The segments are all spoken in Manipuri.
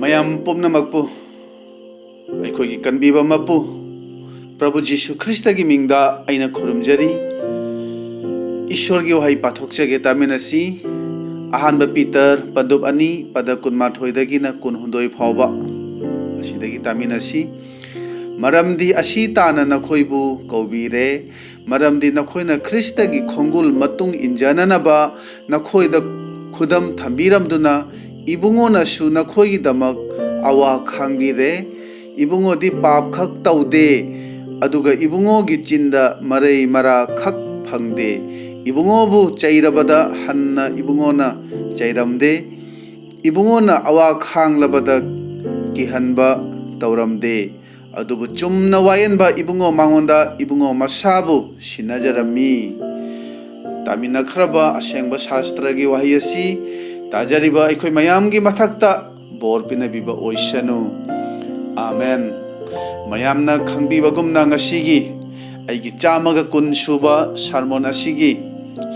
मयाम पुनमकपु अखोगी कनबीबा मपु प्रभु जीशु ख्रिस्त की मिंगदा अइना खुरुमजरी ईश्वर की वहाई पाथोक्चगे तामिनसी अहानब पीटर पदुब अनि पद कुनमाथोइदगी न कुनहुंदोई फावबा असिदगी तामिनसी मरमदी असी ताना नखोइबु कौबीरे मरमदी नखोइना ख्रिस्त की खोंगुल मतुंग इंजननबा नखोइदा खुदम थंबीरमदुना इबुंगोनसु नखोइगिदमक अवा खांगबीरे इबुंगोदी पाप खक तौदे अदुगा इबुंगोगी चिंदा मरई मरा खक फंगदे इबुंगोबु चैरबदा हन्ना इबुंगोना चैरमदे इबुंगोना अवा खांगलबदा किहनबा तौरमदे अदुबु चुमना वायनबा इबुंगो मांगोंदा इबुंगो मसाबु सिनाजरमी तामिनखरबा असेंबा शास्त्रगी वहायसी ताजरिबा अखोय मयामगी मथक्ता बोर पिनबिबा ओइसनु आमेन मयामना खंगबिबगुमना ngasiगी अइगी चामगा कुन सुबा सरमोन असिगी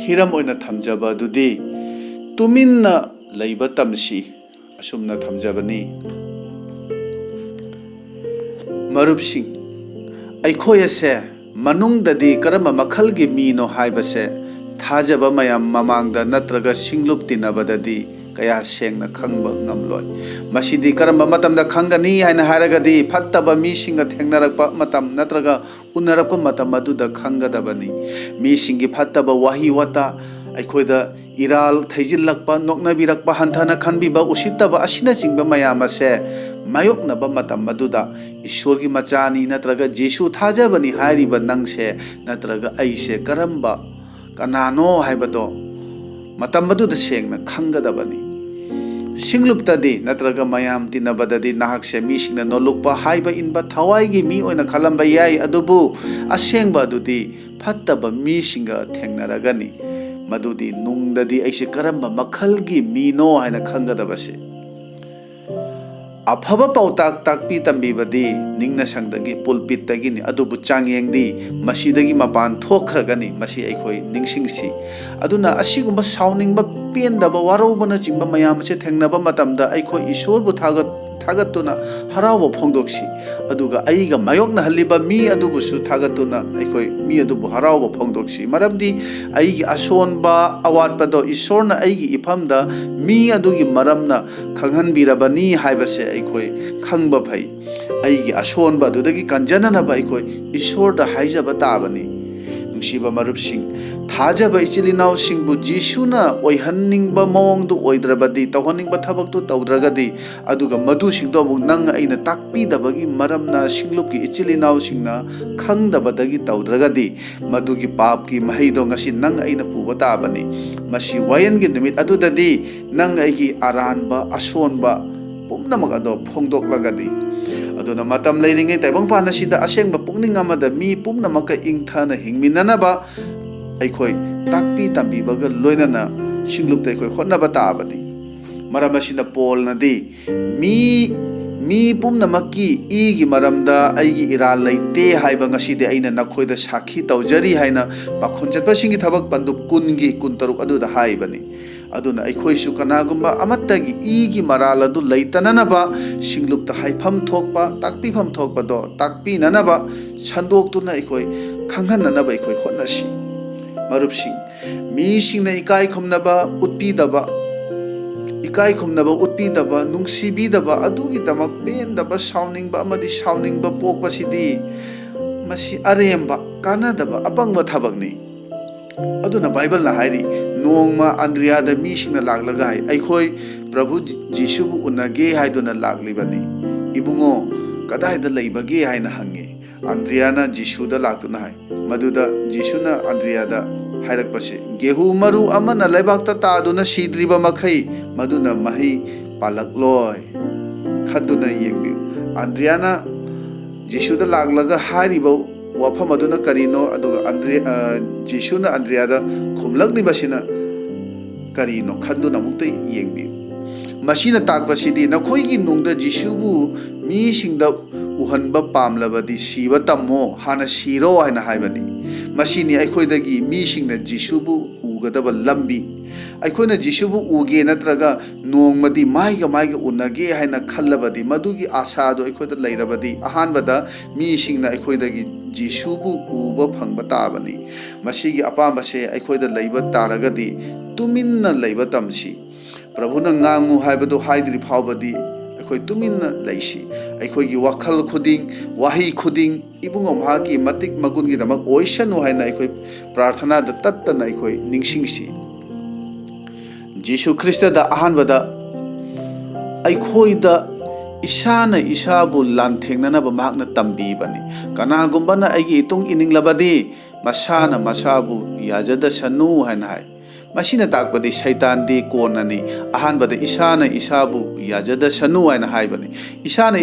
हिरम ओइना थमजबा दुदी तुमिन्ना लैबा तमसी असुमना थमजबनी मरुपसिंग अखोयसे मनुंगददी करम मखलगी मीनो हाइबसे थाजबा मयाम ममांगदा नत्रगा सिंगलुप तिनबददी कया सेंगना खंगबा ngamloi मसिदी करम मतमदा खंगनी हाइना हारगदी फत्तबा मीसिंगा थेंगनरकपा मतम नत्रगा उनरकपा मतम मदुदा खंगदबनी मीसिंगी फत्तबा वाही वता अखोइदा इराल थैजिलकपा नोकनबिरकपा हंथना खनबिबा उसितबा असिना चिंगबा मयामसे मायोकनबा मतम मदुदा ईश्वरगी मचानी नत्रगा जेसु थाजबनी हारिबा नंगसे नत्रगा अइसे करमबा कनानो हाइबदो मतम मदुदा सेंगना खंगदबनी सिंगलुप्तदी नत्रगा मयाम तिनबददी नाहकसे मीसिंगना नोलुकपा हाइबा इनबा थवाइगी मी ओइना खलंबा याई अदुबु असेंगबा अदुदी फत्तबा मीसिंगा थेंगनरगनी मदुदी नुंगददी ऐसे करंबा मखलगी मीनो हाइना खंगदबसे अफबा पाउताक ताकपी तंबीबदी निंगना संगदगी पुलपितगिनी अदुबु चांगयेंगदी मसीदगी मपान थोखरगनी मसी अखोई निंगसिंगसी अदुना असिगुंबा साउनिंगबा पेंदबा वारोबना चिंबा मयामसे थेंगनबा मतमदा अखोई ईश्वरबु थागतुना हरावो फोंदोक्सी अदुगा अइगा मायोकना हल्लिबा मी अदुबुसु थागतुना अखोई मी अदुबु हरावो फोंदोक्सी मरमदी अइगी असोनबा अवाटपदो ईश्वरना अइगी इफमदा मी अदुगी मरमना खंगहनबिरबनी हाइबसे अखोई खंगबा फै अइगी असोनबा अदुदगी कंजननबा अखोई ईश्वरदा हाइजबा ताबनी नुसिबा मरुपसिंग थाजबा इचिलिनाव सिंगबु जीसुना ओइहन्निंगबा मवंगदु ओइद्रबदी तौहन्निंगबा थबकतु तौद्रगदी अदुगा मदु सिंगदो अमुक नंग अइना ताकपीदबगी मरमना सिंगलुपकी इचिलिनाव सिंगना खंगदबदगी तौद्रगदी मदुगी पापकी महिदो ngasi नंग अइना पुबा ताबनी मसी वायनगी नुमित अदुददी नंग अइगी आरानबा असोनबा पुमनमक अदो फोंदोक्लगदी अदुना मतम लेरिंगे तैबंगपान असिदा असेंगबा पुंगनिंग अमदा मी पुमनमक इंगथाना हिंगमिननबा अखोई ताकपी तंबीबगा लोइनना सिंगलुपता अखोई होनबा ताबनी मरम असिना पोलनदी मी पुमनमकी इगी मरमदा अइगी इराल लैते हाइबा ngasiदे अइना नखोइदा साखी तौजरी हाइना पाखोन चटपासिंगी थबक पंदुप कुनगी कुनतरुक अदुदा हाइबनी अदुना अखोइसु कनागुंबा अमत्तगी इगी मराल अदु लैतननबा सिंगलुपता हाइफम थोकपा ताकपीफम थोकपदो ताकपीननबा संदोक्तुना अखोइ खंगहननबा अखोइ होनसी मरुपसिंग मीसिंगना इकाई खुमनबा उत्पीदबा नुंगसीबीदबा अदुगिदमक पेंदबा साउनिंगबा अमदि साउनिंगबा पोकपसिदी मसी अरेमबा कानादबा अपंगबा थबकनी अदुना बाइबल ना हाइरी नोंगमा अंद्रियादा मीसिंगना लागलगा हाइ अखोई प्रभु जीशुबु उनगे हाइदुना लागलिबनी इबुंगो कदाइदा लैबगे हाइना हंगे अंद्रियाना जीशुदा लागतुना हाइ मदुदा जीशुना अंद्रियादा हाइरकपसे गेहू मरु अमना लैबाक्ता तादुना सीद्रिबा मखै मदुना मही पालकलोय खदुना येंबिउ अंद्रियाना जीशुदा लागलगा हारिबा वाफम अदुना करिनो अदुगा जीशुना अंद्रियादा खुमलगलिबसिना करिनो खदुना मुक्ता येंबिउ मसीना ताकपसिदी नखोइगी नुंगदा जीशुबु मीसिंगदा उहनबा पामलबदी सीबा तम्मो हाना सीरो हाइना हाइबनी मसीनी अखोइदगी मीसिंगना जीशुबु उगदबा लंबी ꯑꯩꯈꯣꯏꯅ ꯖꯤꯁꯨꯕꯨ ꯎꯒꯦ ꯅꯠꯇ꯭ꯔꯒ ꯅꯣꯡꯃꯗꯤ ꯃꯥꯏꯒ ꯎꯅꯒꯦ ꯍꯥꯏꯅ ꯈꯜꯂꯕꯗꯤ ꯃꯗꯨꯒꯤ ꯑꯥꯁꯥꯗꯣ ꯑꯩꯈꯣꯏꯗ ꯂꯩꯔꯕꯗꯤ ꯑꯍꯥꯟꯕꯗ ꯃꯤꯁꯤꯡꯅ ꯑꯩꯈꯣꯏꯗꯒꯤ ꯖꯤꯁꯨꯕꯨ ꯎꯕ ꯐꯪꯕ ꯇꯥꯕꯅꯤ ꯃꯁꯤꯒꯤ ꯑꯄꯥꯝꯕꯁꯦ ꯑꯩꯈꯣꯏꯗ ꯂꯩꯕ ꯇꯥꯔꯒꯗꯤ ꯇꯨꯃꯤꯟꯅ ꯂꯩꯕ ꯇꯝꯁꯤ ꯄ꯭ꯔꯚꯨꯅ ꯉꯥꯡꯉꯨ ꯍꯥꯏꯕꯗꯨ ꯍꯥꯏꯗ꯭ꯔꯤ ꯐꯥꯎꯕꯗꯤ ꯑꯩꯈꯣꯏ ꯇꯨꯃꯤꯟꯅ ꯂꯩꯁꯤ ꯑꯩꯈꯣꯏꯒꯤ ꯋꯥꯈꯜ ꯈꯨꯗꯤꯡ ꯋꯥꯍꯩ ꯈꯨꯗꯤꯡ ꯏꯕꯨꯡꯉꯣ ꯃꯍꯥꯛꯀꯤ ꯃꯇꯤꯛ ꯃꯒꯨꯟꯒꯤꯗꯃꯛ ꯑꯣꯏꯁꯅꯨ ꯍꯥꯏꯅ ꯑꯩꯈꯣꯏ ꯄ꯭ꯔꯥꯔꯊꯅꯥꯗ ꯇꯠꯇꯅ ꯑꯩꯈꯣꯏ ꯅꯤꯡꯁꯤꯡꯁꯤ ꯖꯤꯁꯨ ꯈ꯭ꯔꯤꯁꯇꯗ ꯑꯍꯥꯟꯕꯗ ꯑꯩꯈꯣꯏꯗ ꯏꯁꯥꯅ ꯏꯁꯥꯕꯨ ꯂꯥꯟꯊꯦꯡꯅꯅꯕ ꯃꯍꯥꯛꯅ ꯇꯝꯕꯤꯕꯅꯤ ꯀꯅꯥꯒꯨꯝꯕꯅ ꯑꯩꯒꯤ ꯏꯇꯨꯡ ꯏꯅꯤꯡꯂꯕꯗꯤ ꯃꯁꯥꯅ ꯃꯁꯥꯕꯨ ꯌꯥꯖꯗꯁꯅꯨ ꯍꯥꯏꯅ ꯍꯥꯏ ꯃꯁꯤꯅ ꯇꯥꯛꯄꯗꯤ ꯁꯩꯇꯥꯟꯗꯤ ꯀꯣꯟꯅꯅꯤ ꯑꯍꯥꯟꯕꯗ ꯏꯁꯥꯅ ꯏꯁꯥꯕꯨ ꯌꯥꯖꯗꯁꯅꯨ ꯍꯥꯏꯅ ꯍꯥꯏꯕꯅꯤ ꯏꯁꯥꯅ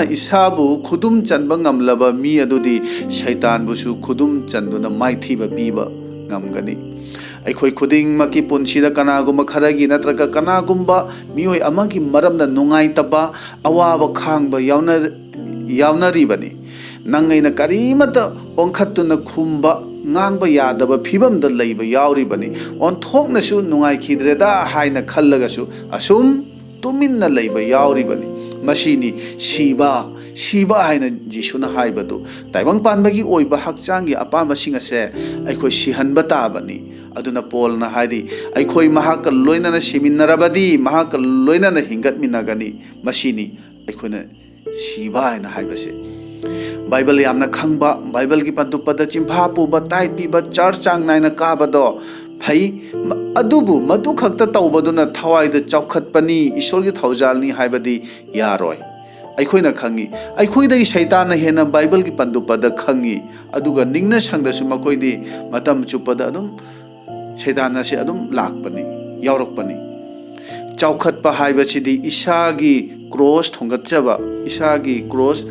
ꯏꯁꯥꯕꯨ ꯈꯨꯗꯨꯝ ꯆꯟꯕ ꯉꯝꯂꯕ ꯃꯤ ꯑꯗꯨꯗꯤ ꯁꯩꯇꯥꯟꯕꯨꯁꯨ ꯈꯨꯗꯨꯝ ꯆꯟꯗꯨꯅ ꯃꯥꯏꯊꯤꯕ ꯄꯤꯕ ꯉꯝꯒꯅꯤ ꯑꯩꯈꯣꯏ ꯈꯨꯗꯤꯡꯃꯛꯀꯤ ꯄꯨꯟꯁꯤꯗ ꯀꯅꯥꯒꯨꯝꯕ ꯈꯔꯒꯤ ꯅꯠꯇ꯭ꯔꯒ ꯀꯅꯥꯒꯨꯝꯕ ꯃꯤꯑꯣꯏ ꯑꯃꯒꯤ ꯃꯔꯝꯗ ꯅꯨꯡꯉꯥꯏꯇꯕ ꯑꯋꯥꯕ ꯈꯥꯡꯕ ꯌꯥꯎꯅꯔꯤꯕꯅꯤ ꯅꯪ ꯑꯩꯅ ꯀꯔꯤꯃꯠꯇ ꯑꯣꯟꯈꯠꯇꯨꯅ ꯈꯨꯝꯕ ꯉꯥꯡꯕ ꯌꯥꯗꯕ ꯐꯤꯕꯝꯗ ꯂꯩꯕ ꯌꯥꯎꯔꯤꯕꯅꯤ ꯑꯣꯟꯊꯣꯛꯅꯁꯨ ꯅꯨꯡꯉꯥꯏꯈꯤꯗ꯭ꯔꯦꯗ ꯍꯥꯏꯅ ꯈꯜꯂꯒꯁꯨ ꯑꯁꯨꯝ ꯇꯨꯃꯤꯟꯅ ꯂꯩꯕ ꯌꯥꯎꯔꯤꯕꯅꯤ ꯃꯁꯤꯅꯤ ꯁꯤꯕ ꯍꯥꯏꯅ ꯖꯤꯁꯨꯅ ꯍꯥꯏꯕꯗꯨ ꯇꯥꯏꯕꯪ ꯄꯥꯟꯕꯒꯤ ꯑꯣꯏꯕ ꯍꯛꯆꯥꯡꯒꯤ ꯑꯄꯥꯝꯕꯁꯤꯡ ꯑꯁꯦ ꯑꯩꯈꯣꯏ ꯁꯤꯍꯟꯕ ꯇꯥꯕꯅꯤ ꯑꯗꯨꯅ ꯄꯣꯜꯅ ꯍꯥꯏꯔꯤ ꯑꯩꯈꯣই ꯃꯍꯥꯛꯀ ꯂꯣꯏꯅꯅ ꯁꯤꯃꯤꯟꯅꯔꯕꯗꯤ ꯃꯍꯥꯛꯀ ꯂꯣꯏꯅꯅ ꯍꯤꯡꯒꯠꯃꯤꯟꯅꯒꯅꯤ ꯃꯁꯤꯅꯤ ꯑꯩꯈꯣꯏꯅ ꯁꯤꯕ ꯍꯥꯏꯅ ꯍꯥꯏꯕꯁꯦ बाइबल यामना खंगबा बाइबल की पंतुपदा चिंफा पुबा ताइ पीबा चर्च चांग नाइना काबदो फै अदुबु मदु खक्ता तौबदुना थवाइदा चौखतपनी ईश्वर की थौजालनी हाइबदी यारोय अखोइना खंगी अखोइदगी शैतान हेना बाइबल की पंदुपदा खंगी अदुगा निंगना संगदसु मकोइदी मतम चुपदा अदुम शैतान से अदुम लाकपनी यावरकपनी चौखतपा हाइबसिदी ईसागी क्रॉस थोंगतचबा ईसागी क्रॉस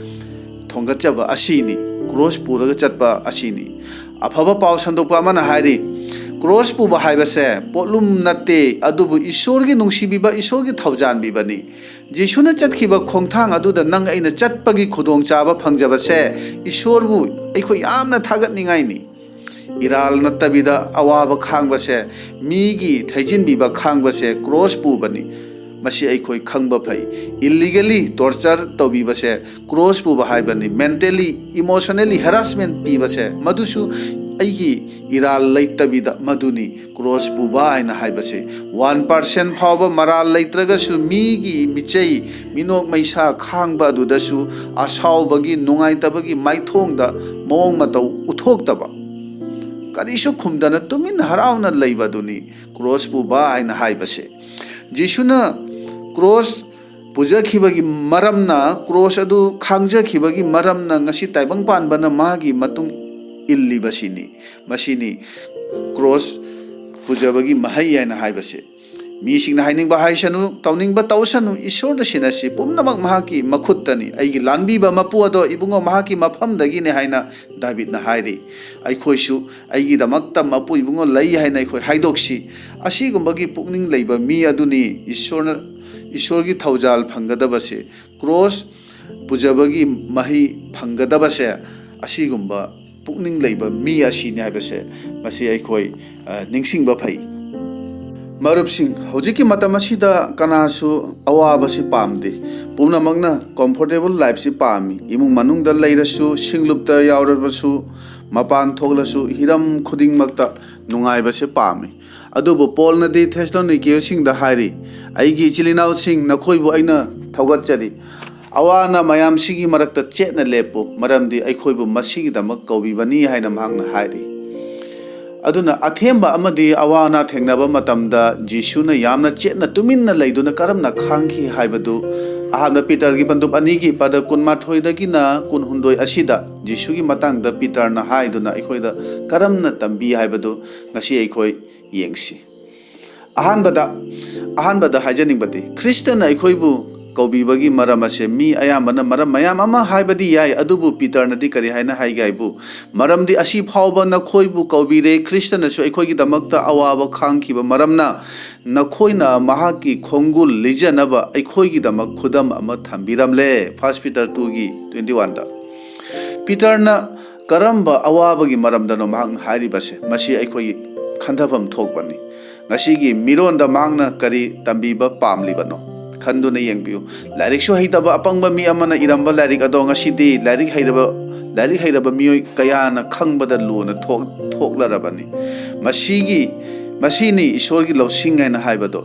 थोंगतचबा असीनी क्रॉस पुरगा चतपा असीनी अफबा पाव संदोकपा अमना हाइरी क्रॉस पुबा हाइबसे पोलुम नते अदुबु ईश्वर की नुंसीबिबा ईश्वर की थौजानबिबनी जिसुना चतखिबा खोंथांग अदुदा नंग अइना चतपगी खुदोंचाबा फंगजबसे ईश्वरबु अइखो यामना थागतनिंगाइनी इराल नत्तबिदा अवाबा खांगबसे मीगी थैजिनबिबा खांगबसे क्रॉस पुबनी मसी अइखोइ खंगबा फै इलीगली टॉर्चर तौबिबसे क्रॉस पुबा हाइबनी मेंटली इमोशनली हैरासमेंट पीबसे मधुसु अइगी इराल लैतबिदा मधुनी क्रॉस पुबा आइना हाइबसे 1% फावबा मराल लैत्रगसु मीगी मिचै मिनोक मैसा खांगबा दुदसु आसावबगी नुंगाइतबगी माइथोंगदा मोंग मतौ उथोक्तबा करिसु खुमदना तुमिन हरावना लैबदुनी क्रॉस पुबा आइना हाइबसे जिसुना क्रॉस पुजखिबगी मरमना क्रॉस अदु खांगजखिबगी मरमना ngasi taibang panbana magi matung illiबसिनी मसिनी क्रॉस पुजबगी महै हैना हाइबसे मीसिंगना हाइनिंगबा हाइसनु तौनिंगबा तौसनु ईश्वरदा सिनसि पुमनमक महाकी मखुत्तनी अइगी लानबीबा मपुअदो इबुंगो महाकी मफमदगिने हाइना दाविदना हाइरी अइखोइसु अइगी दमक्ता मपु इबुंगो लै हाइना अइखोइ हाइदोक्सी असिगुंबगी पुकनिंग लैबा मी अदुनी ईश्वर की थौजाल फंगदबसे क्रॉस पुजबगी मही फंगदबसे असिगुंबा पुकनिंग लैबा मी असिनि हाइबसे मसि अइखोइ निंगसिंगबा फै मरुपसिंग हौजिकी मतम असिदा कनासु अवाबसि पामदे पुमनमगना कंफर्टेबल लाइफ सि पामी इमुंग मनुंगदा लैरसु सिंगलुपता यावरबसु मपान थोगलसु हिरम खुदिंगमक्ता नुंगाइबसे पामी अदुबु पोलनदी थेसलोनिकेसिंगदा हाइरी अइगी इचिलिनाउसिंग नखोइबु अइना थौगतचरी अवाना मयामसिगी मरक्ता चेतना लेपु मरमदी अइखोइबु मसिगिदमक कौबिबनी हाइना महांगना हाइरी अदुना अथेंबा अमदी अवाना थेंगनाबा मतमदा जिसुना यामना चेतना तुमिन्ना लैदुना करमना खांखि हाइबदु अहामना पीटर की पंदुप अनिगी पद कुनमाथोइदगिना कुनहुंदोय असिदा जिसुगी मतंगदा पीटरना हाइदुना अइखोइदा करमना तंबी हाइबदु ngasi अइखोइ येंगसी अहानबदा हाइजनिंगबदी ख्रिस्टना अइखोइबु कौबीबगी मरम असे मी अयामना मरम मयाम अमा हाइबदी याय अदुबु पीटरनदी करि हाइना हाइगाइबु मरमदी असी फावबा नखोइबु कौबीरे ख्रिस्टनसु अइखोइगी दमक्ता अवाबा खांखिबा मरमना नखोइना महाकी खोंगुल लिजनबा अइखोइगी दमक खुदम अमा थंबिरमले 1 पीटर 2 गी 21 दा पीटरना करम्बा अवाबगी मरमदनो महांग हाइरिबसे मसी अइखोइ खंधफम थोकबनी ngasi miron da mangna kari tambiba pamlibano khanduna yengbiu larik shu haitaba apangba mi amana iramba larik ado ngasi di larik hairaba mioi kayana khangbada luna thoklarabani masini ishor gi losing haina haibado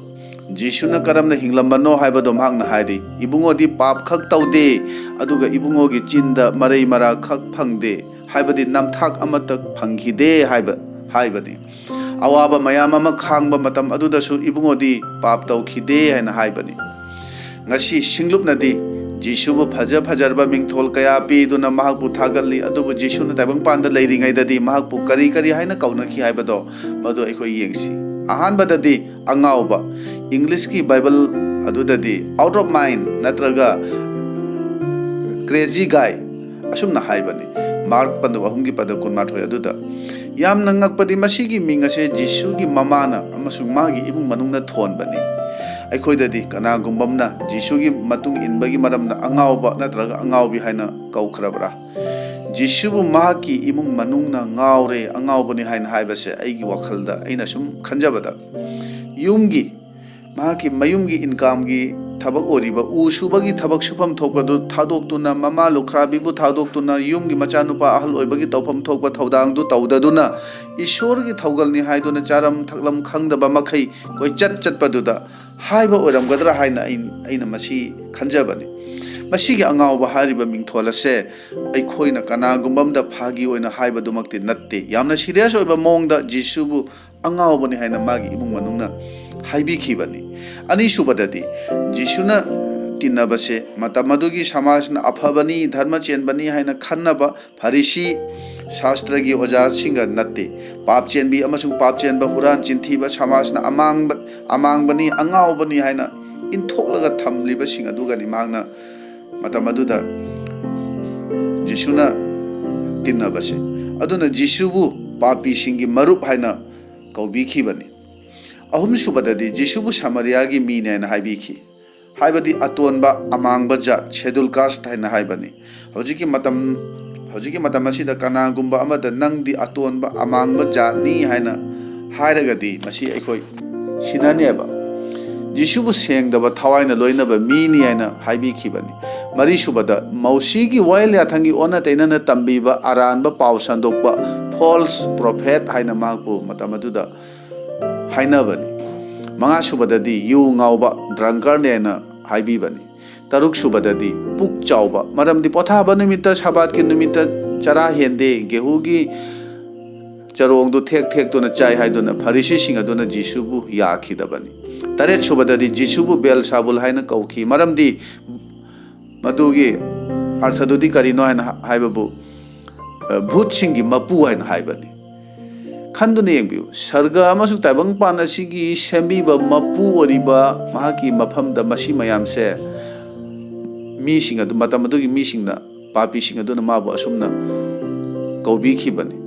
jisuna karamna hinglambano haibado mangna hairi ibungo di pap khak taude aduga ibungo gi chinda marai mara khak phangde haibadi namthak amatak phangkhide haibadi awaba mayam ama khangba matam adudasu ibungo di pap taukhide haina haibani ngasi singlupnadi jisubu phajarba mingthol kaya pi duna mahakpu thagalli adubu jisuna taibang panda leiringai dadi mahakpu kari haina kaunakhi haibado madu aikoi yengsi ahanbadadi angauba english ki bible adudadi out of mind natraga crazy guy asumna haibani mark pandu ahumgi pada kunmathoi aduda yam nangakpadi masigi mingase jisu gi mamana amasung magi ibung manungna thonbani aikhoidadi kana gumbamna jisu gi matung inbagi maramna angauba natraga angaubi haina kaukrabra jisu bu mahaki imung manungna ngaure angaubani haina haibase aigi wakhalda aina sum khanjabada yumgi mahaki mayumgi income gi thabak oriba usubagi thabak supam thokbadu thadoktuna mama lukhrabi bu thadoktuna yumgi machanupa ahal oibagi tawpam thokba thaudang du tawdaduna ishor gi thaugalni haiduna charam thaklam khangdaba makhai koi chatpaduda haiba oram gadra haina aina masi khanjabani masigi angauba hariba mingtholase aikhoina kanagumamda phagi oina haiba dumakti natte yamna serious oiba mongda jisubu angaubani haina magi imung manungna haibi khibani ani subadadi jisuna tinabase matamadugi samajna aphabani dharma chenbani haina khannaba farisi shastra gi oja singa natte pap chenbi amasung pap chenba huran chinthiba samajna amangbani angaubani haina inthoklaga thamliba singa dugani mangna matamaduda jisuna tinabase aduna jisubu papi singi marup haina kaubi khibani ahum subadadi jisubu samaria gi mine na haibiki haibadi atonba amangba jat schedule caste haina haibani hojiki matam asida kana gumba amada nangdi atonba amangba jatni haina hairagadi masi aikoi sinaneba jisubu sengdaba thawaina loinaba mini haina haibikibani mari subada mausigi wail yathangi ona tainana tambiba aranba paw sandokba false prophet haina magpu matamaduda hainabani manga subadadi yu ngauba drunkard na haibibani taruk subadadi puk chauba maramdi pothaba numita sabat ki numita chara hende gehugi charong du thek to na chai haiduna farisi singa duna jisubu yakhidabani taret subadadi jisubu bel sabul haina kauki maramdi madugi arthadudi karino haina haibabu bhut singi mapu haina haibani khanduna yengbiu sarga amasuk taibang pan asigi sembiba mapu oriba mahaki mafamda masi mayamse mi singa du matamadugi mi singna papi singa duna mabu asumna kaubi khibani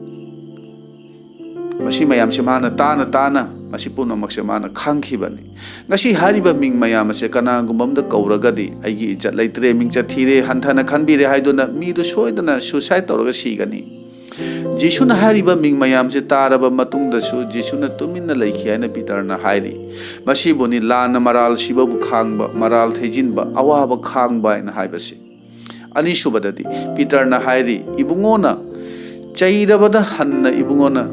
masi mayamse mana tana masi puna makse mana khangkhibani ngasi hariba ming mayamse kana gumamda kauragadi aigi ijat laitre mingcha thire hanthana khanbire haiduna mi du soidana suicide tawraga sigani jisuna hariba ming mayamse taraba matungda su jisuna tuminna laikhi haina pitarna hairi masi boni lana maral sibabu khangba maral thejinba awaba khangba ina haibase ani subadadi pitarna hairi ibungona chairabada hanna ibungona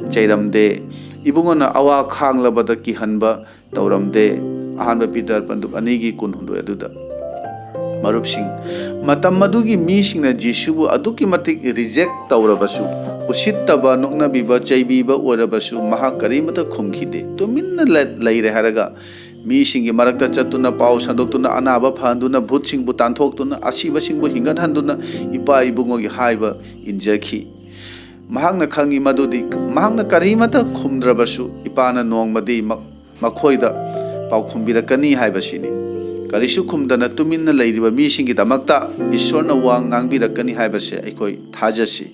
chairamde ibungona awa khanglabada ki hanba tawramde ahanba pitar pandup anigi kunhundu aduda marupsing matam madugi misingna jisubu aduki matik reject tawrabasu usittaba nokna biba chaibiba orabasu mahakarimata khumkhide tuminna laire haraga misingi marakta chatuna paw sandoktuna anaba phanduna bhutsingbu tanthokuna asiba singbu hingat handuna ipa ibungogi haiba injakhi mahakna khangi madudi mahakna karimata khumdrabasu ipana nongmadi makhoida paw khumbirakani haibasini karisu khumdana tuminna leiriba misingi damakta ishorna wa ngangbirakani haibase aikoi thajasi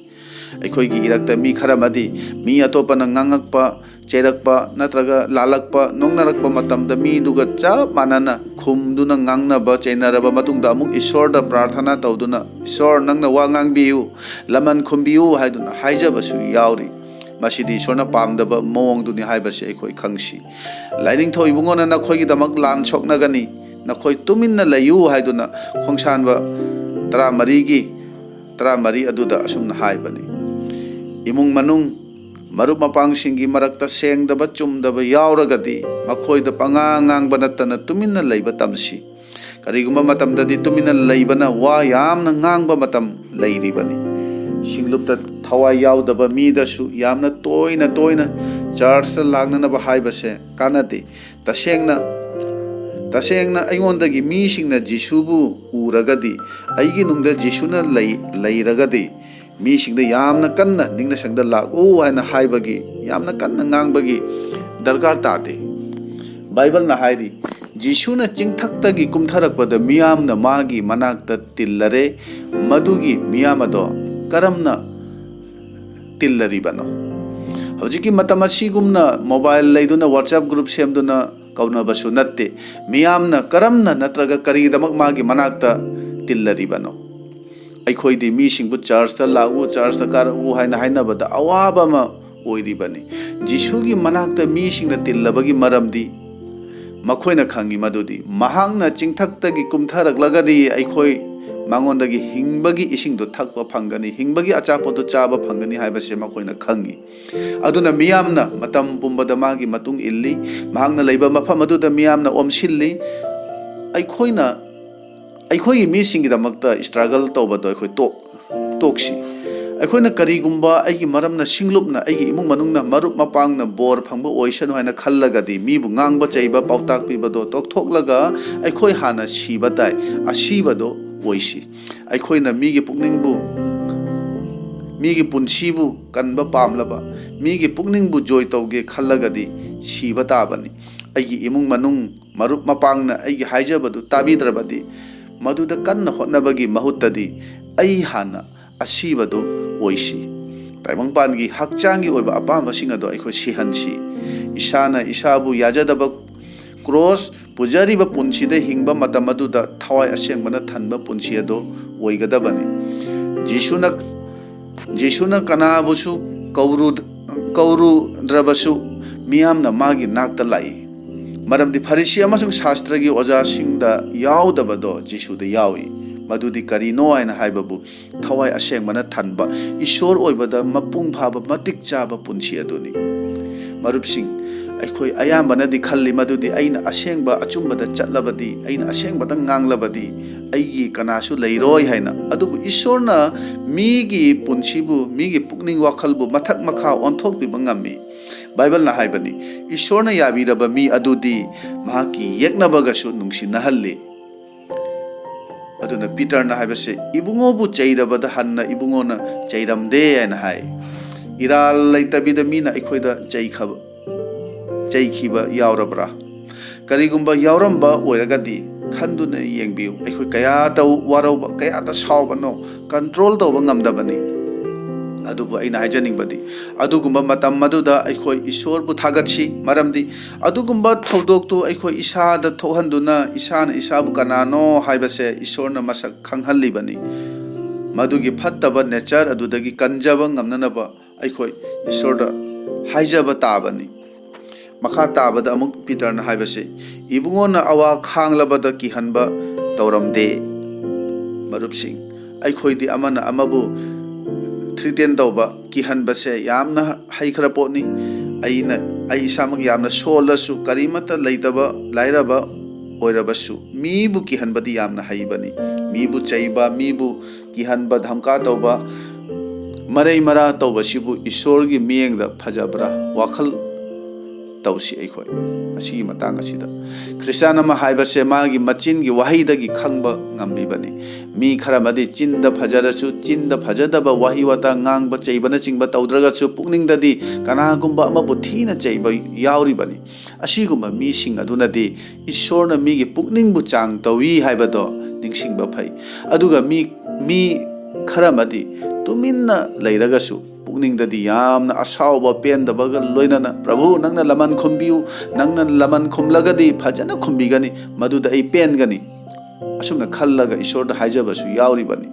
aikoi gi irakta mi kharamadi mi atopana ngangakpa cherakpa natraga lalakpa nongnarakpa matamda mi duga cha manana khumduna ngangnaba chainaraba matungda amuk ishorda prarthana tawduna ishor nangna wa ngangbiu laman khumbiu haiduna haijabasu yauri ꯃꯁꯤꯗꯤ ꯏꯁꯣꯔꯅ ꯄꯥꯝꯗꯕ ꯃꯑꯣꯡꯗꯨꯅꯤ ꯍꯥꯏꯕꯁꯤ ꯑꯩꯈꯣꯏ ꯈꯪꯁꯤ ꯂꯥꯏꯅꯤꯡꯊꯧ ꯏꯕꯨꯡꯉꯣꯅ ꯅꯈꯣꯏꯒꯤꯗꯃꯛ ꯂꯥꯟ ꯁꯣꯛꯅꯒꯅꯤ ꯅꯈꯣꯏ ꯇꯨꯃꯤꯟꯅ ꯂꯩꯌꯨ ꯍꯥꯏꯗꯨꯅ ꯈꯣꯡꯁꯥꯟꯕ 13 ꯑꯗꯨꯗ ꯑꯁꯨꯝꯅ ꯍꯥꯏꯕꯅꯤ इमुंग मनुंग मरुप मपांगसिंगी मरक्ता सेंगदबा चुमदबा यावरगदी मखोयदा पंगांगांगबा नत्तना तुमिन्ना लैबा तमसी करिगुम्बा मतमददी तुमिन्ना लैबना वा यामना ngang मतम लैरिबनी सिंगलुपता थवाई यावदबा मीदसु यामना तोयना चर्चता लागननबा हाइबसे कानादे तसेंगना अइंगोंदगी मीसिंगना जिसुबु उरगदी अइगी नुंगदा जिसुना लैरगदी मीसिंगदा यामना कन्ना निंगना संगदा लागू हायना हाइबगी यामना कन्ना ngangbagi दरकार तादे बाइबल ना हाइरी जिसुना चिंगथक्तगी कुमथरकपदा मियामना मागी मनाक्ता तिल्लरे मदुगी मियामदो करमना तिल्लरिबनो हौजिकी मतम असिगुमना मोबाइल लैदुना व्हाट्सएप ग्रुप सेमदुना कौनबसु नत्ते मियामना करमना नत्रगा करिगदमक मागी मनाक्ता तिल्लरिबनो अखोइदी मीसिंगबु चर्चता लागू चर्चता कारऊ हाइना हाइनबदा अवाबमा ओइरिबनी जिसुगी मनाक्ता मीसिंगना तिल्लबगी मरमदी मखोइना खंगी मदुदी महांगना चिंगथक्तगी कुमथरकलगदी अखोइ मांगोंदगी हिंगबगी इसिंगदो थक्पा फंगनी हिंगबगी अचापोदो चाबा फंगनी हाइबसे मखोइना खंगी अदुना मियामना मतम पुंबदा मागी मतुंग इल्ली महांगना लैबा मफम अदुदा मियामना ओमसिल्ली अखोइना अखोई मीसिंगीदमक्ता स्ट्रगल तौबदो अखोई तोक्सी अखोइना करिगुम्बा अइगी मरमना सिंगलुपना अइगी इमुंग मनुंगना मरुप मपांगना बोर फंगबा ओइसन हाइना खल्लगदी मीबु ngang चैबा पाउताक पिबदो तोकथोकलगा अखोइ हाना सिबा ताइ असिबदो ओइसी अखोइना मीगी पुकनिंगबु मीगी पुनसीबु कनबा पामलबा मीगी पुकनिंगबु जोय तौगे खल्लगदी सिबा ताबनी अइगी इमुंग मनुंग मरुप मपांगना अइगी हाइजबदु ताबिद्रबदी मधुदा कन्न होटनबगी महुत्तदी अई हाना असीबदो ओइसी ताइबंगपानगी हक्चांगी ओइबा अपामबसिंग अदो अखोइ सिहनसी इसाना इसाबु याजदबा क्रॉस पुजारीबा पुनसीदा हिंगबा मतम अदुदा थवाई असेंगबना थनबा पुनसी अदो ओइगदबनी जिसुना कनाबुसु कौरुद्रबसु मियामना मागी नाक्ता लाई मरमदी फरिसी अमसुंग शास्त्रगी ओजासिंगदा यावदबदो जिसुदा यावी मदुदी करिनो हाइना हाइबबु थवाई असेंगबना थनबा ईश्वर ओइबदा मपुंग फाबा मतिक चाबा पुनसी अदुनी मरुपसिंग अखोइ अयामबनदी खल्ली मदुदी अइना असेंगबा अचुंबदा चटलबदी अइना असेंगबदा nganglabadi अइगी कनासु लैरोय हाइना अदुबु ईश्वरना मीगी पुनसीबु मीगी पुकनिंग वाखलबु मथक मखा ओंथोकपिबा ngami बाइबल ना हाइबनी ईश्वरना याबीरबा मी अदुदी माकी येकनबगसु नुंगसिनहल्ली अदुना पीटर ना हाइबसे इबुंगोबु चैरबदा हन्ना इबुंगोना चैरमदे हाइना हाइ इराल लैतबिदा मीना अखोइदा चैखिबा यावरबरा करिगुम्बा यावरमबा ओइरगदी खंदुना येंबियु अखोइ कया तौ वारौबा कया ता सावबनो कंट्रोल तौबा ngamdabani अदुबु अइना हाइजनिंगबदी अदुगुम्बा मतम मदुदा अखोइ ईश्वरबु थागतसी मरमदी अदुगुम्बा थौदोकतु अखोइ इसादा थोहंदुना इसाना इसाबु कनानो हाइबसे ईश्वरना मसक खंगहल्लिबनी मदुगी फत्तबा नेचर अदुदगी कंजबा ngamnanaba अखोइ ईश्वरदा हाइजबा ताबनी मखा ताबदा अमुक पीटरना हाइबसे इबुंगोना अवा खांगलबदा किहनबा तौरमदे मरुपसिंग अखोइदी अमना अमबु थ्रीटेन तौबा किहनबसे यामना हाइखरा पोनी अइना अइ सामक यामना सोलसु करिमता लैतबा लाइरबा ओइरबसु मीबु किहनबदी यामना हाइबनी मीबु चैबा मीबु किहनबा धमका तौबा मरै मरा तौबसिबु ईश्वरगी मियेंगदा फजबरा वाखल तौसी अखोइ असी मतंग असिदा क्रिस्टियन अमा हाइबसे मागी मचिनगी वहीदगी खंगबा ngambibani मी खरमदि चिन्द फजरसु चिन्द फजदबा वही वता ngang चैबना चिंगबा तौद्रगसु पुकनिंगददी कनागुम्बा अमबु थीना चैबा यावरिबनी असिगुम्बा मीसिंग अदुनदि ईश्वरना मीगी पुकनिंगबु चांग तौई हाइबदो निंगसिंगबा फै अदुगा मी खरमदि तुमिन्ना लैरगसु पुकनिंगददी यामना असावबा पेंदबगा लोइनना प्रभु नंगना लमन खुम्बियु नंगना लमन खुमलगदी फजना खुम्बिगनी मदुदा अइ पेनगनी असुमना खल्लगा ईश्वरदा हाइजबसु याउरिबनी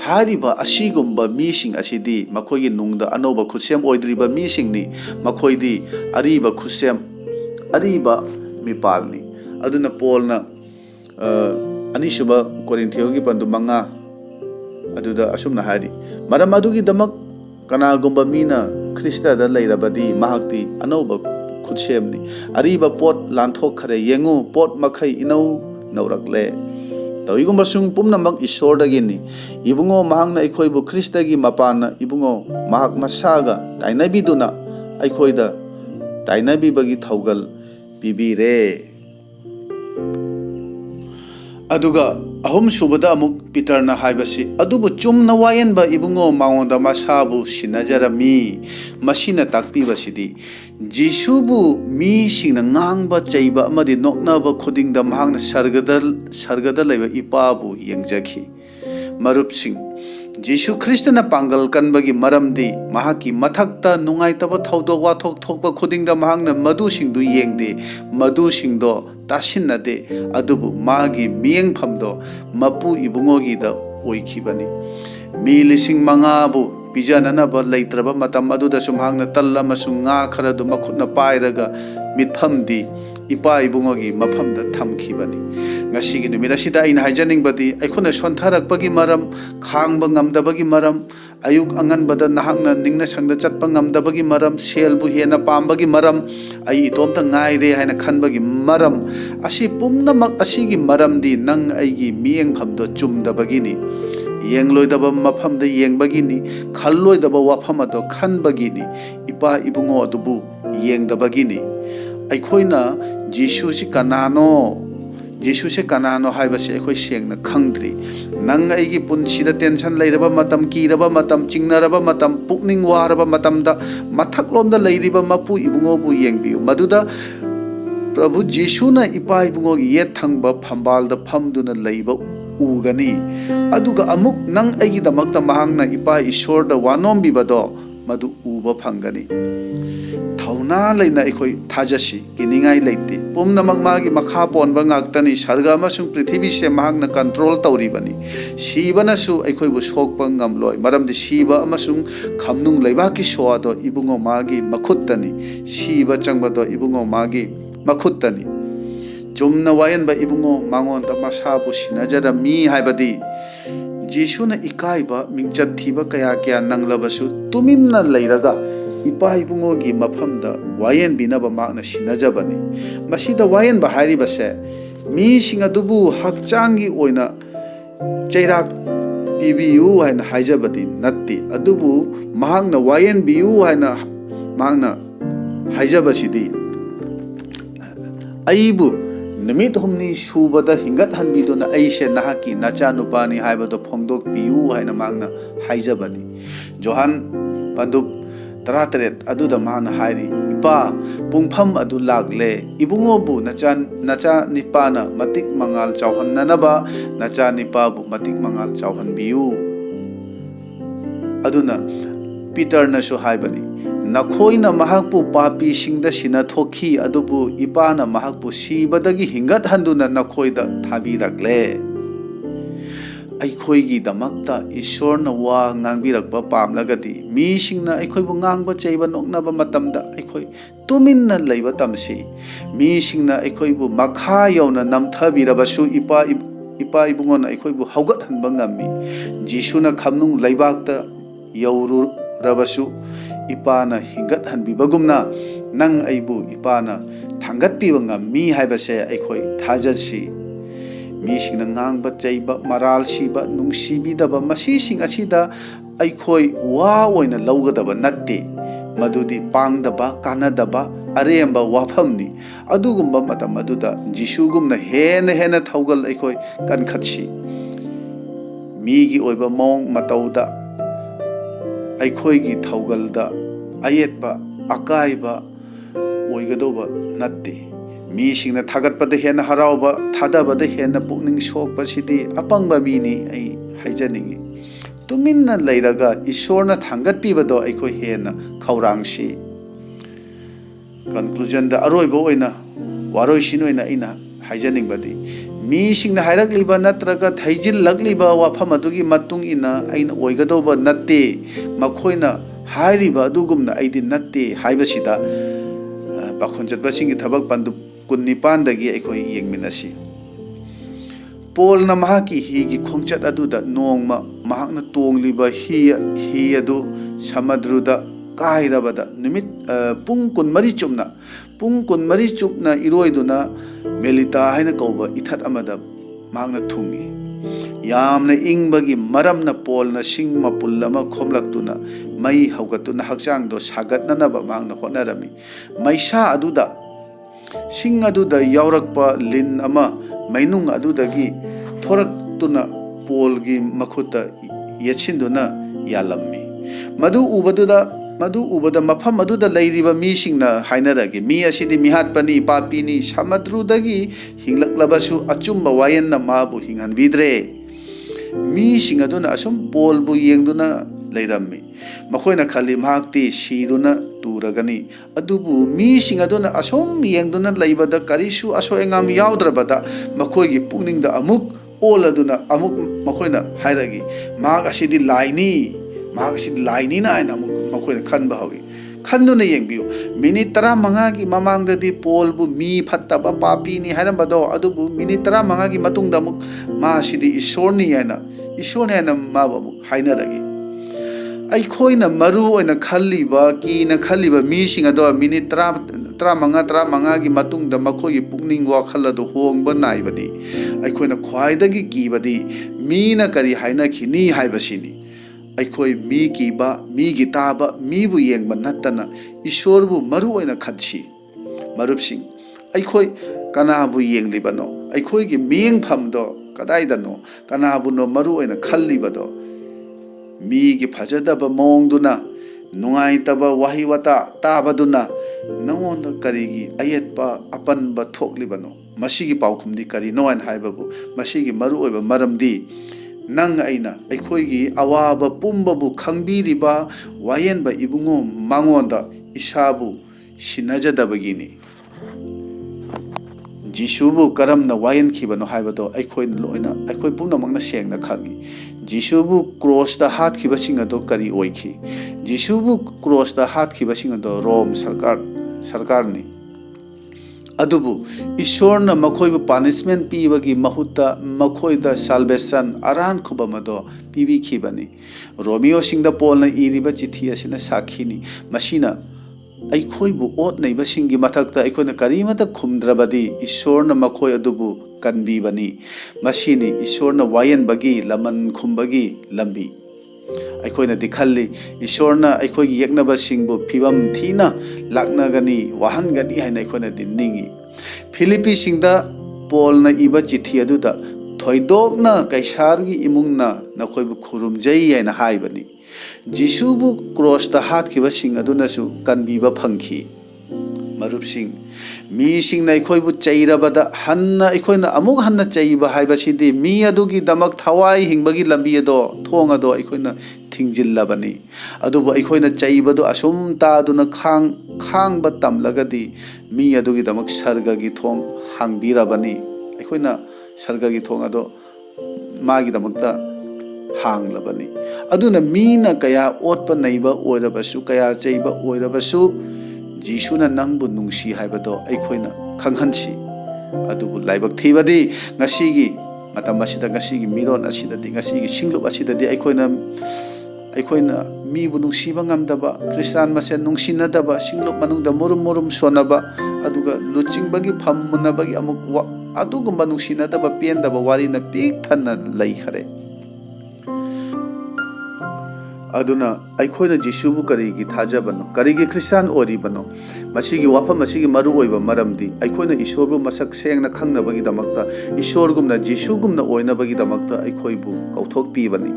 हारिबा असिगुम्बा मीसिंग असिदी मखोइगी नुंगदा अनोबा खुसेम ओइद्रिबा मीसिंगनी मखोइदी अरीबा खुसेम अरीबा मिपालनी अदुना पोलना अनिसुबा कोरिन्थियोगी पंदु मंगा अदुदा असुमना हारि मरम अदुगी दमक कनागुम्बा मीना ख्रिस्तादा लैरबदी महाक्ति अनोबा खुसेमनी अरीबा पोट लांथोखरे येंगु पोट मखै इनौ नौरकले तौइगुम्बा सुंग पुमनमक ईश्वरदगिनी इबुंगो महांगना अखोइबु ख्रिस्तागी मपाना इबुंगो महाक मसागा ताइनाबिदुना अखोइदा ताइनाबिबगी थौगल पिबिरे अदुगा अहुम सुबदा अमुक पीटरना हाइबसी अदुबु चुमना वायनबा इबुंगो माओंदा मसाबु सिनाजरमी मसिना ताकपीबसिदी जिसुबु मी सिंगना ngang चैबा अमदि नोकनाबा खुदिंगदा महांगना सरगदा लैबा इपाबु यंगजखी मरुपसिंग जिसु ख्रिस्टना पांगल कनबगी मरमदी महाकी मथक्ता नुंगाइतबा थौदो वाथोक थोकबा खुदिंगदा महांगना मधुसिंगदु येंगदे मधुसिंगदो तासिन्नदे अदुबु मागी मियंगफमदो मपु इबुंगोगीदा ओइखिबनी मी लिसिंग मंगाबु पिजाननबा लैत्रबा मतम अदुदा सुमहांगना तल्ला मसुंग nga खरदु मखुतना पाइरगा मिथफमदी इपा इबुंगोगी मफमदा थमखिबनी ngasiगी numida sida aina haijaningbadi aikona sontharakpagi maram khangba ngamdabagi maram ayuk anganbada nahakna ningna sangda chatpa ngamdabagi maram selbu hena pambagi maram ai itomta ngaire haina khanbagi maram asi pumnamak asigi maramdi nang aigi mieng phamdo chumdabagini yengloidaba mafamda yengbagini khalloidaba wafamado khanbagini ipa ibungo adubu yengdabagini aikhoina jisu si kanano जिसु से कनानो हाइबसे अखोइ सेंगना खंगद्री नंग आइगी पुनसिदा टेंशन लैरबा मतम कीरबा मतम चिंगनरबा मतम पुकनिंग वारबा मतमदा मथकलोमदा लैरिबा मपु इबुंगोबु येंगबियु मदुदा प्रभु जिसुना इपा इबुंगोगी ये थंगबा फंबालदा फमदुना लैबा उगनी अदुगा अमुक नंग आइगी दमकता महांगना इपा ईश्वरदा वानोमबिबदो मदु उबा फंगनी थौना लैना अखोइ थाजसी किनिंगाई लैते पुमनमक मागी मखा पोनबा ngaktani sarga amasung prithibhi se mahakna control tawribani sibanasu अखोइबु सोकपा ngamloi maramdi siba amasung khamnung leibaki soado ibungo magi makhuttani siba changbado ibungo magi makhuttani chumna wayanba ibungo mangonda masabu sinajara mi haibadi jisuna ikaiba mingchat thiba kaya kya nanglabasu tuminna leiraga इपा इबुंगोगी मफमदा वायन बिनबा माकना सिनाजबनी मसिदा वायन बा हारिबसे मी सिंग अदुबु हकचांगी ओइना चैराक पिबियु हाइना हाइजबदी नत्ति अदुबु मांगना वायन बियु हाइना मांगना हाइजबसिदी आइबु नमित हमनी सुबदा हिंगत हनबिदुना आइसे नाहाकी नचा नुपानी हाइबदो फोंगदोक पियु हाइना मांगना हाइजबनी जोहान पंदुप तरातरेत अदुदा मान हाइरी इपा पुंगफम अदु लागले इबुंगोबु नचा निपाना मतिक मंगाल चावहन्ननबा नचा निपाबु मतिक मंगाल चावहनबियु अदुना पीटरनसु हाइबनी नखोइना महाकपु पापी सिंगदा सिना थोखी अदुबु इपाना महाकपु सीबदगी हिंगत हंदुना नखोइदा थाबिरकले अखोइगी दमक्ता ईश्वरना वा ngangbirакba पामलगदी मीसिंगना अखोइबु ngangbा चैबा नोकनाबा मतमदा अखोइ तुमिन्ना लैबा तमसी मीसिंगना अखोइबु मखा यौना नमथबिरबसु इपा इबुंगोना अखोइबु हौगत हनबा ngami जिसुना खमनुंग लैबाकता यौरुरबसु इपाना हिंगत हनबिबगुमना नंग अइबु इपाना थांगतपिबा ngami हाइबसे अखोइ थाजसी मीसिंगना ngang चैबा मराल सीबा नुंगसीबिदबा मसीसिंग असिदा अखोइ वा ओइना लौगदबा नत्ते मदुदी पांगदबा कानदबा अरेंबा वाफमनी अदुगुम्बा मतम अदुदा जिसुगुमना हेन थौगल अखोइ कनखतसी मीगी ओइबा मौंग मतौदा अखोइगी थौगलदा अयेतबा अकाइबा ओइगदोबा नत्ते मीसिंगना थागतपद हेन हराउबा थादबद हेन पुकनिंग सोकपसिदी अपंगबा मीनी आई हाइजनिंगी तुमिन्ना लैरगा ईश्वरना थांगतपिबदो अखोइ हेन खौरांगसी कंक्लूजन दा अरोइबो ओइना वारोइसिन ओइना इना हाइजनिंगबदी मीसिंगना हाइरक्लिबा नत्रगा थैजिल्लक्लिबा वाफम अदुगी मतुंग इना अइना ओइगदौबा नत्ते मखोइना हाइरिबा अदुगुमना अइदि नत्ते हाइबसिदा पाखोन चटबसिंगी थबक पंदु 19 दगी अखोइ येंगमिनसी पोलना महाकी हिगी खोंचत अदुदा नोंगमा महाकना तोंगलिबा ही अदु समुद्रुदा काइरबदा निमित पुंग 19 चुपना इरोइदुना मेलिता हाइना कौबा इथत अमदा महाकना थुंगी यामना इंगबगी मरमना पोलना सिंग मपुल अमा खोमलक्तुना मई हौगतुना हक्चांगदो सागतननबा महाकना होनरमी मैसा अदुदा सिंग अदुदा यावरकपा लिन अमा मैनुंग अदुदगी थोरक्तुना पोलगी मखुता येछिंदुना यालम्मी मधु उबदा मफम अदुदा लैरिबा मीसिंगना हाइनरगे मी असिदि मिहातपनी पापीनी समुद्रुदगी हिंगलक्लबसु अचुम्बा वायन्ना माबु हिंगहनबिद्रे मीसिंग अदुना असुम पोलबु येंगदुना लैरम्मी मखोइना खाली महाक्ति सीदुना तुरगनी अदुबु मीसिंग अदुना असुम येंगदुना लैबदा करिसु असोएंगाम याउद्रबदा मखोइगी पुंगनिंगदा अमुक ओल अदुना अमुक मखोइना हाइरगी माग असिदि लाइनी ना आइना अमुक मखोइना खनबा हौगी खन्दुना येंगबियु मिनिट 15 की ममांगददि पोलबु मी फत्तबा पापीनी हाइरमबदो अदुबु मिनिट 15 की मतुंगदा अमुक मासिदि ईश्वरनी आइना माबु अमुक हाइनरगी अखोइना मरु ओइना खल्लिबा कीना खल्लिबा मीसिंग अदो मिनिट 15 की मतुंगदा मखोइगी पुंगनिंग वाखल अदो होंगबा नाइबदि अखोइना ख्वाइदगी कीबदि मीना करी हाइनखिनी हाइबसिनी अखोइ मी कीबा मी गिताबा मीबु येंगबा नत्तना ईश्वरबु मरु ओइना खदसी मरुपसिंग अखोइ कनाबु येंगलिबनो अखोइगी मियंगफमदो कदाइदनो कनाबुनो मरु ओइना खल्लिबदो मीगी फजदबा मोंगदुना नुंगाइतबा वाहि वता ताबदुना नंगोंद करिगी अयेतपा अपनबा थोकलिबनो मसिगी पाउखुमदि करिनो हाइन हाइबबु मसिगी मरु ओइबा मरमदि नंग अइना अखोइगी अवाबा पुंबबु खंगबिरिबा वायेनबा इबुंगो मांगोंदा इसाबु सिनजदबगिनी जिसुबु करमना वायनखिबनो हाइबदो अखोइना लोइना अखोइ पुंगनमंगना सेंगना खंगी जिसुबु क्रॉसदा हातखिबसिंग अदो करी ओइखि जिसुबु क्रॉसदा हातखिबसिंग अदो रोम सरकारनी अदुबु ईश्वरना मखोइबु पनिशमेंट पीबगी महुत्ता मखोइदा साल्वेशन अरान खुबमदो पीबिखिबनी रोमियो सिंगदा पोलना इरिबा चिठी असिना साखिनी मसिना अखोइबु ओत नैबसिंगी मथक्ता अखोइना करीमता खुमद्रबदी ईश्वरना मखोइ अदुबु कनबीबनी मसिनी ईश्वरना वायनबगी लमन खुमबगी लंबी अखोइना दिखल्ली ईश्वरना अखोइगी येक्नबसिंगबु फिबम थीना लाक्नगनी वाहनगनी हाइना अखोइना दिनिंगी फिलिपी सिंगदा पोलना इबा चिठी अदुदा थोइदोकना कैसारगी इमुंगना नखोइबु खुरुमजै हाइना हाइबनी जिसुबु क्रॉसदा हातखिबसिंग अदुनासु कनबीबा फंखी मरुपसिंग मीसिंगना अखोइबु चैरबदा हन्ना अखोइना अमुक हन्ना चैबा हाइबसिदि मी अदुगी दमक थवाई हिंबगी लंबी अदो थोंग अदो अखोइना थिंजिल्लबनी अदुबु अखोइना चैबदो असुम तादुना खांगबा तमलगदी मी अदुगी दमक सर्गगी थोंग हांगबिरबनी अखोइना सर्गगी थोंग अदो मागी दमकता हांगलबनी अदुना मीना कया ओटपा नैबा ओइरबसु कया चैबा ओइरबसु जिसुना नंगबु नुंसी हाइबदो अखोइना खंगहनसी अदुबु लाइबक थीबदी ngasiगी matam asida ngasiगी मिरोन असिददी ngasiगी सिंगलुप असिददी अखोइना मीबु नुंसीबा ngamdaba क्रिस्तान मसे नुंसीनदबा सिंगलुप मनुंगदा मुरुम सोनबा अदुगा लुचिंगबगी फममुनबगी अमुक अदुगुम्बा नुंसीनदबा पेंदबा वारीना पीक थन्ना लैखरे अदुना अखोइना जिसुबु करिगी थाजबनो करिगी क्रिस्तान ओरिबनो मसिगी वाफम मसिगी मरु ओइबा मरमदि अखोइना ईश्वरबु मसक सेंगना खंगनबगी दमकता ईश्वरगुमना जिसुगुमना ओइनबगी दमकता अखोइबु कौथोक पीबनी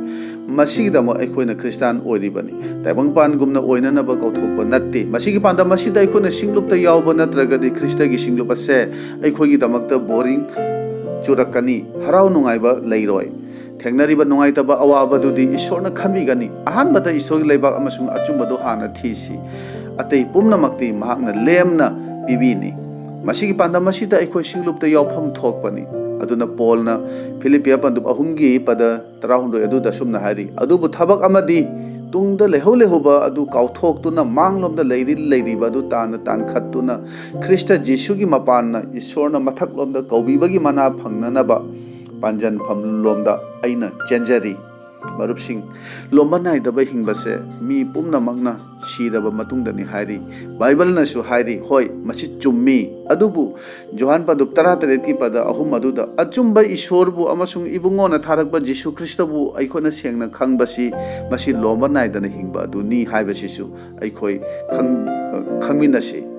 मसिगी दम अखोइना क्रिस्तान ओरिबनी ताइबंगपानगुमना ओइननबा कौथोकबा नत्ते मसिगी पांदा मसिदा अखोइना सिंगलुपता यावबा नत्रगदि ख्रिस्टगी सिंगलुपसे अखोइगी दमकता बोरिंग चुरकनी हराव नुंगाइबा लैरोय थेंगनरिबा नुंगाइतबा अवाबदुदि ईश्वरना खनबिगनी अहानबदा ईश्वरगी लैबाक अमसुंग अचुंबदो हाना थीसी अतै पुमनमक्ति महाकना लेमना पिबिनी मसिगी पांदा मसिदा अखोइ सिंगलुपता यावफम थोकपनी ꯑꯗꯨꯅ ꯄꯣꯜꯅ ꯐꯤꯂꯤꯞꯄꯤꯌꯥ ꯄꯟꯗꯨꯞ ꯑꯍꯨꯝꯒꯤ ꯄꯗ 16 ꯑꯗꯨꯗ ꯁꯨꯝꯅ ꯍꯥꯏꯔꯤ ꯑꯗꯨꯕꯨ ꯊꯕꯛ ꯑꯃꯗꯤ ꯇꯨꯡꯗ ꯂꯩꯍꯧꯕ ꯑꯗꯨ ꯀꯥꯎꯊꯣꯛꯇꯨꯅ ꯃꯥꯡꯂꯣꯝꯗ ꯂꯩꯔꯤꯕ ꯑꯗꯨ ꯇꯥꯟꯈꯠꯇꯨꯅ ꯈ꯭ꯔꯤꯁꯇ ꯖꯤꯁꯨꯒꯤ ꯃꯄꯥꯟꯅ ꯏꯁꯣꯔꯅ ꯃꯊꯛꯂꯣꯝꯗ ꯀꯧꯕꯤꯕꯒꯤ ꯃꯅꯥ ꯐꯪꯅꯅꯕ ꯄꯥꯟꯖꯟꯐꯝ ꯂꯣꯝꯗ ꯑꯩꯅ ꯆꯦꯟꯖꯔꯤ ꯃꯔꯨꯞꯁꯤꯡ ꯂꯣꯝꯕ ꯅꯥꯏꯗꯕ ꯍꯤꯡꯕꯁꯦ ꯃꯤ ꯄꯨꯝꯅꯃꯛꯅ ꯁꯤꯔꯕ ꯃꯇꯨꯡꯗꯅꯤ ꯍꯥꯏꯔꯤ ꯕꯥꯏꯕꯜꯅꯁꯨ ꯍꯥꯏꯔꯤ ꯍꯣꯏ ꯃꯁꯤ ꯆꯨꯝꯃꯤ ꯑꯗꯨꯕꯨ ꯖꯣꯍꯥꯟ ꯄꯟꯗꯨꯞ 18ꯒꯤ ꯄꯗ 3 ꯑꯗꯨꯗ ꯑꯆꯨꯝꯕ ꯏꯁꯣꯔꯕꯨ ꯑꯃꯁꯨꯡ ꯏꯕꯨꯡꯉꯣꯅ ꯊꯥꯔꯛꯄ ꯖꯤꯁꯨ ꯈ꯭ꯔꯤꯁꯇꯕꯨ ꯑꯩꯈꯣꯏꯅ ꯁꯦꯡꯅ ꯈꯪꯕꯁꯤ ꯃꯁꯤ ꯂꯣꯝꯕ ꯅꯥꯏꯗꯅ ꯍꯤꯡꯕ ꯑꯗꯨꯅꯤ ꯍꯥꯏꯕꯁꯤꯁꯨ ꯑꯩꯈꯣই ꯈꯪꯃꯤꯟꯅꯁꯤ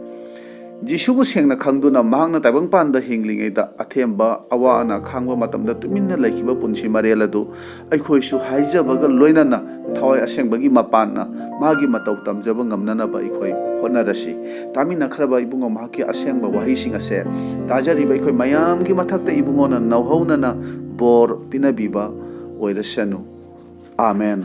ꯖꯤꯁꯨꯕꯨ ꯁꯦꯡꯅ ꯈꯪꯗꯨꯅ ꯃꯍꯥꯛꯅ ꯇꯥꯏꯕꯪꯄꯥꯟꯗ ꯍꯤꯡꯂꯤꯉꯩꯗ ꯑꯊꯦꯝꯕ ꯑꯋꯥ ꯑꯅꯥ ꯈꯥꯡꯕ ꯃꯇꯝꯗ ꯇꯨꯃꯤꯟꯅ ꯂꯩꯈꯤꯕ ꯄꯨꯟꯁꯤ ꯃꯔꯦꯜ ꯑꯗꯨ ꯑꯩꯈꯣꯏꯁꯨ ꯍꯥꯏꯖꯕꯒ ꯂꯣꯏꯅꯅ ꯊꯋꯥꯏ ꯑꯁꯦꯡꯕꯒꯤ ꯃꯄꯥꯟꯅ ꯃꯥꯒꯤ ꯃꯇꯧ ꯇꯝꯖꯕ ꯉꯝꯅꯅꯕ ꯑꯩꯈꯣই ꯍꯣꯠꯅꯔꯁꯤ ꯇꯥꯃꯤꯟꯅꯈ꯭ꯔꯕ ꯏꯕꯨꯡꯉꯣ ꯃꯍꯥꯛꯀꯤ ꯑꯁꯦꯡꯕ ꯋꯥꯍꯩꯁꯤꯡ ꯑꯁꯦ ꯇꯥꯖꯔꯤꯕ ꯑꯩꯈꯣই ꯃꯌꯥꯝꯒꯤ ꯃꯊꯛꯇ ꯏꯕꯨꯡꯉꯣꯅ ꯅꯧꯍꯧꯅꯅ ꯕꯣꯔ ꯄꯤꯅꯕꯤꯕ ꯑꯣꯏꯔꯁꯅꯨ ꯑꯥꯃꯦꯟ